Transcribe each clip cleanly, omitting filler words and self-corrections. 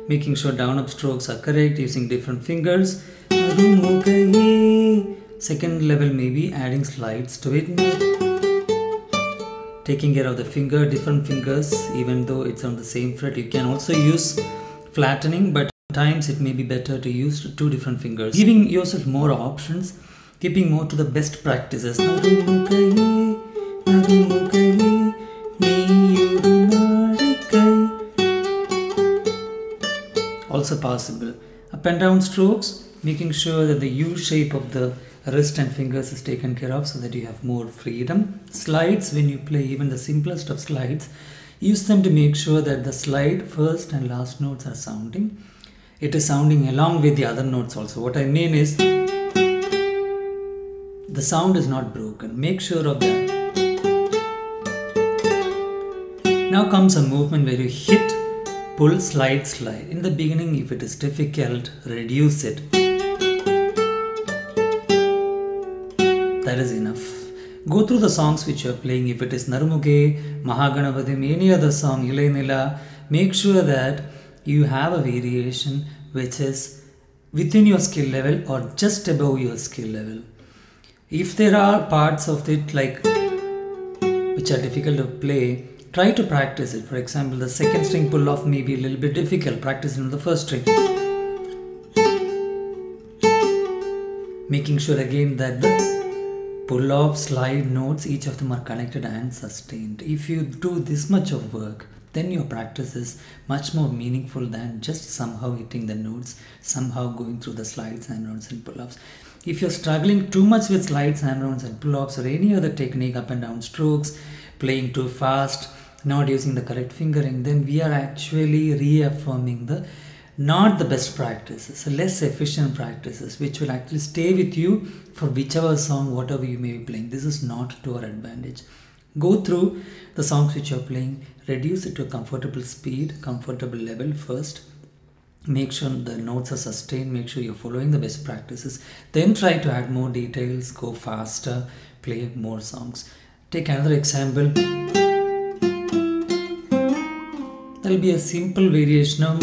Making sure down up strokes are correct using different fingers. Second level, maybe adding slides to it. Taking care of the finger, different fingers, even though it's on the same fret. You can also use flattening, but times it may be better to use two different fingers. Giving yourself more options, keeping more to the best practices. Also possible. Up and down strokes, making sure that the U shape of the wrist and fingers is taken care of so that you have more freedom. Slides, when you play even the simplest of slides, use them to make sure that the slide first and last notes are sounding. It is sounding along with the other notes also. What I mean is, the sound is not broken. Make sure of that. Now comes a movement where you hit, pull, slide, slide. In the beginning, if it is difficult, reduce it. That is enough. Go through the songs which you are playing. If it is Narumuge, Mahaganapathim, any other song, Ilai Nila, make sure that you have a variation which is within your skill level or just above your skill level. If there are parts of it like which are difficult to play, try to practice it. For example, the second string pull off may be a little bit difficult. Practice it on the first string. Making sure again that the pull off, slide notes, each of them are connected and sustained. If you do this much of work, then your practice is much more meaningful than just somehow hitting the notes, somehow going through the slides, hammer-ons and pull-offs. If you're struggling too much with slides, hammer-ons and pull-offs or any other technique, up and down strokes, playing too fast, not using the correct fingering, then we are actually reaffirming the not the best practices, less efficient practices, which will actually stay with you for whichever song, whatever you may be playing. This is not to our advantage. Go through the songs which you're playing, reduce it to a comfortable speed, comfortable level first. Make sure the notes are sustained, make sure you're following the best practices. Then try to add more details, go faster, play more songs. Take another example. There'll be a simple variation of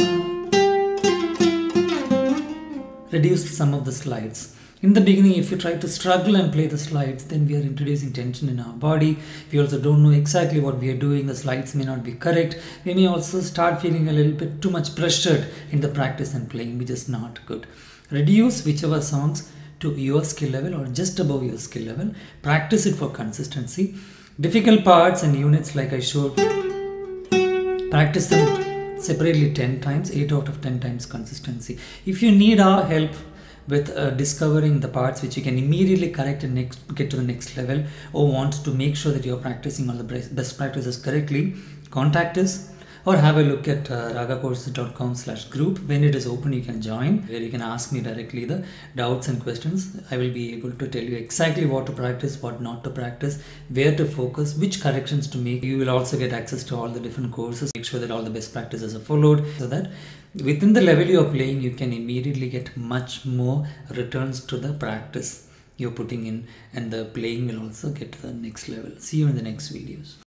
reduced some of the slides. In the beginning, if you try to struggle and play the slides, then we are introducing tension in our body. We also don't know exactly what we are doing. The slides may not be correct. We may also start feeling a little bit too much pressured in the practice and playing, which is not good. Reduce whichever songs to your skill level or just above your skill level. Practice it for consistency. Difficult parts and units like I showed, practice them separately 10 times, 8 out of 10 times consistency. If you need our help with discovering the parts which you can immediately correct and get to the next level, or want to make sure that you're practicing all the best practices correctly, contact us or have a look at ragacourses.com/group. When it is open, you can join, where you can ask me directly the doubts and questions. I will be able to tell you exactly what to practice, what not to practice, where to focus, which corrections to make. You will also get access to all the different courses. Make sure that all the best practices are followed, so that within the level you are playing, you can immediately get much more returns to the practice you're putting in, and the playing will also get to the next level. See you in the next videos.